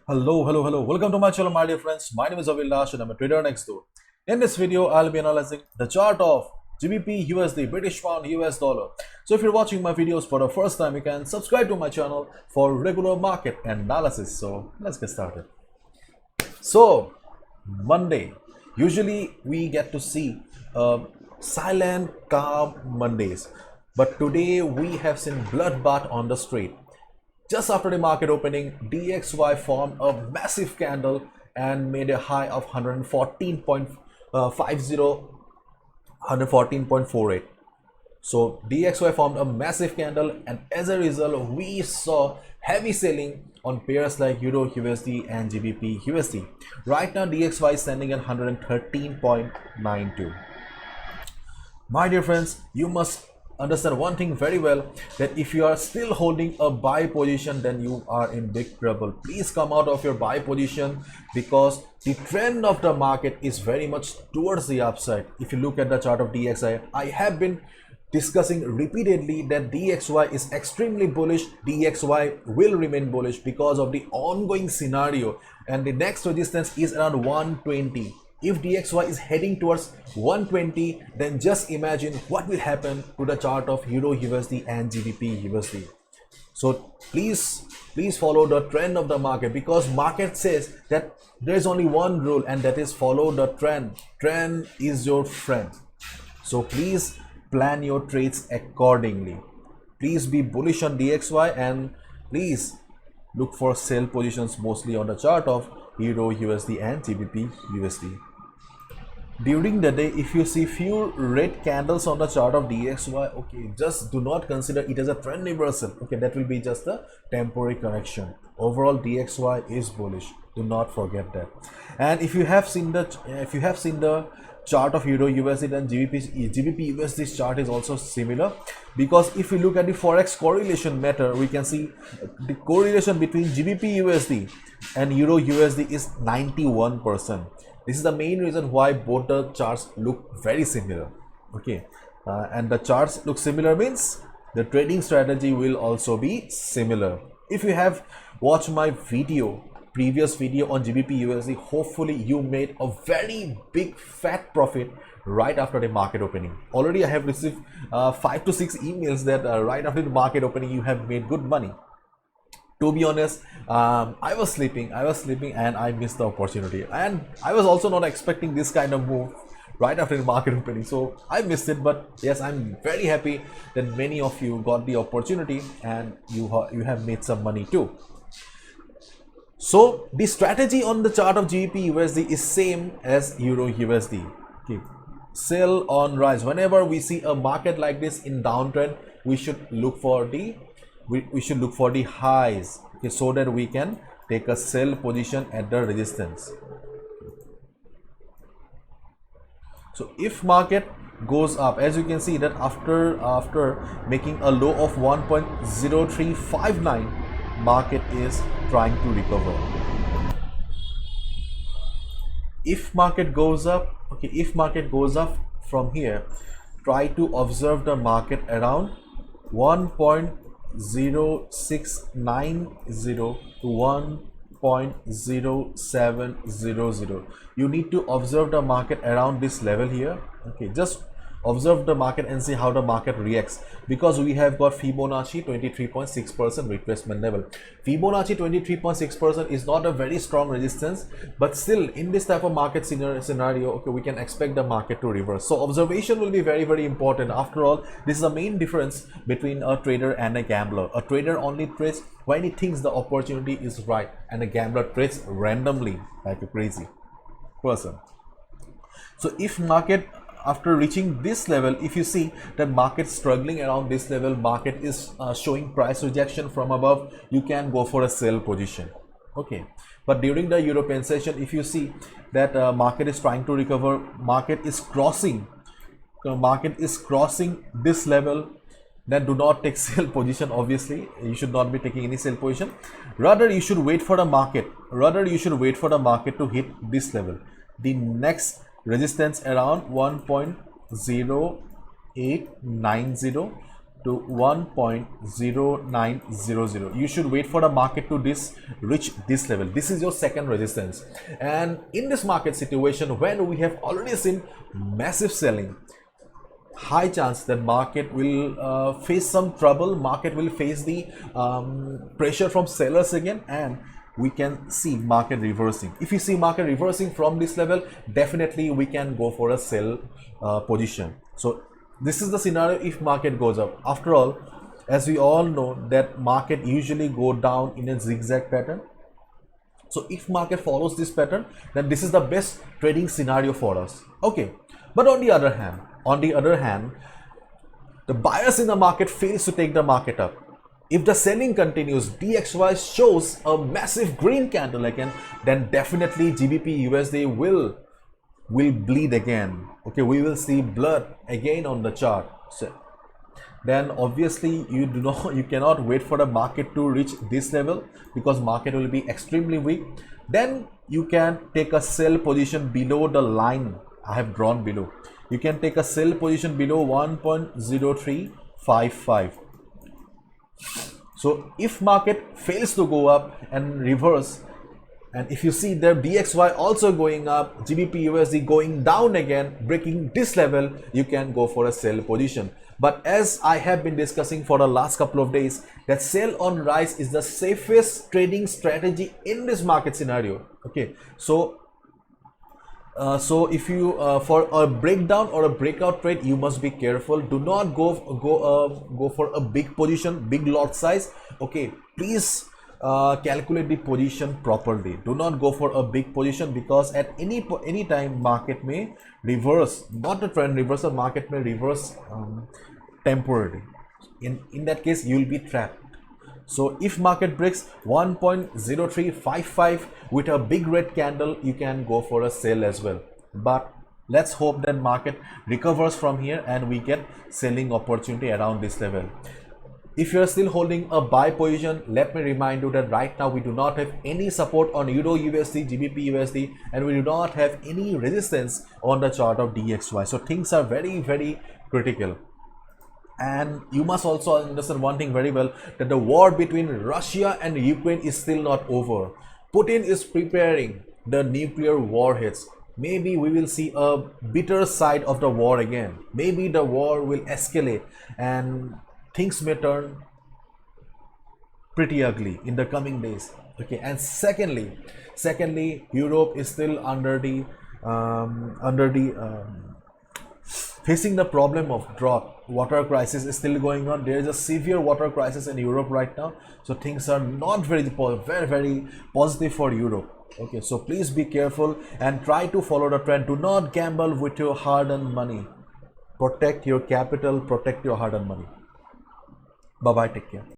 Hello. Welcome to my channel, my dear friends. My name is Avilash and I'm a trader next door. In this video, I'll be analyzing the chart of GBP USD, British Pound, US Dollar. So if you're watching my videos for the first time, you can subscribe to my channel for regular market analysis. So let's get started. So Monday, usually we get to see silent, calm Mondays. But today we have seen bloodbath on the street. Just after the market opening, DXY formed a massive candle and made a high of 114.48. So DXY formed a massive candle, and as a result, we saw heavy selling on pairs like Euro USD and GBP USD. Right now, DXY is standing at 113.92. My dear friends, you must understand one thing very well, that if you are still holding a buy position, then you are in big trouble. Please come out of your buy position, because the trend of the market is very much towards the upside. If you look at the chart of DXY, I have been discussing repeatedly that DXY is extremely bullish. DXY will remain bullish because of the ongoing scenario, and the next resistance is around 120. If DXY is heading towards 120, then just imagine what will happen to the chart of Euro USD and GBP USD. So please follow the trend of the market, because market says that there is only one rule, and that is follow the trend. Trend is your friend. So please plan your trades accordingly. Please be bullish on DXY, and please look for sell positions mostly on the chart of Euro USD and GBP USD. During the day, if you see few red candles on the chart of DXY, okay, just do not consider it as a trend reversal. Okay, that will be just a temporary correction. Overall, DXY is bullish. Do not forget that. And if you have seen the chart of Euro USD and GBP USD chart is also similar, because if you look at the forex correlation meter, we can see the correlation between GBP USD and Euro USD is 91%. This is the main reason why both the charts look very similar. Okay, and the charts look similar means the trading strategy will also be similar. If you have watched my previous video on GBP USD, hopefully you made a very big fat profit right after the market opening. Already I have received 5 to 6 emails that right after the market opening you have made good money. To be honest, I was sleeping and I missed the opportunity, and I was also not expecting this kind of move right after the market opening, so I missed it. But yes, I'm very happy that many of you got the opportunity and you have made some money too. So the strategy on the chart of GBP USD is same as Euro USD. Okay, sell on rise. Whenever we see a market like this in downtrend, we should look for the highs, okay, so that we can take a sell position at the resistance. So if market goes up, as you can see that after making a low of 1.0359, market is trying to recover. If market goes up, okay, if market goes up from here, try to observe the market around 1.0690 to 1.0700. You need to observe the market around this level here. Okay, just observe the market and see how the market reacts, because we have got Fibonacci 23.6% retracement level. Fibonacci 23.6% is not a very strong resistance, but still in this type of market scenario, okay, we can expect the market to reverse. So observation will be very important. After all, this is the main difference between a trader and a gambler. A trader only trades when he thinks the opportunity is right, and a gambler trades randomly like a crazy person. So if market, after reaching this level, if you see that market struggling around this level, market is showing price rejection from above, you can go for a sell position. Okay, but during the European session, if you see that market is trying to recover, market is crossing this level, then do not take sell position. Obviously you should not be taking any sell position. Rather you should wait for the market to hit this level. The next resistance around 1.0890 to 1.0900. You should wait for the market to reach this level. This is your second resistance. And in this market situation, when we have already seen massive selling, high chance that market will face some trouble. Market will face the pressure from sellers again, and we can see market reversing. If you see market reversing from this level, definitely we can go for a sell position. So this is the scenario if market goes up. After all, as we all know that market usually go down in a zigzag pattern. So if market follows this pattern, then this is the best trading scenario for us. Okay, but on the other hand, the buyers in the market fails to take the market up. If the selling continues, DXY shows a massive green candle again, then definitely GBPUSD will bleed again. Okay, we will see blood again on the chart. So then obviously you cannot wait for the market to reach this level, because market will be extremely weak. Then you can take a sell position below the line I have drawn below. You can take a sell position below 1.0355. So if market fails to go up and reverse, and if you see the DXY also going up, GBPUSD going down again, breaking this level, you can go for a sell position. But as I have been discussing for the last couple of days, that sell on rise is the safest trading strategy in this market scenario. Okay, so if you for a breakdown or a breakout trade, you must be careful. Do not go for a big position, big lot size. Okay, please calculate the position properly. Do not go for a big position, because at any time market may reverse, not a trend reversal, market may reverse temporarily. In that case, you will be trapped. So if market breaks 1.0355 with a big red candle, you can go for a sell as well. But let's hope that market recovers from here and we get selling opportunity around this level. If you are still holding a buy position, let me remind you that right now we do not have any support on Euro USD, GBP USD, and we do not have any resistance on the chart of DXY. So things are very, very critical. And you must also understand one thing very well, that the war between Russia and Ukraine is still not over. Putin is preparing the nuclear warheads. Maybe we will see a bitter side of the war again. Maybe the war will escalate and things may turn pretty ugly in the coming days. Okay, and secondly, Europe is still facing the problem of drought. Water crisis is still going on. There is a severe water crisis in Europe right now. So things are not very positive for Europe. Okay, so please be careful and try to follow the trend. Do not gamble with your hard-earned money. Protect your capital, protect your hard-earned money. Bye-bye, take care.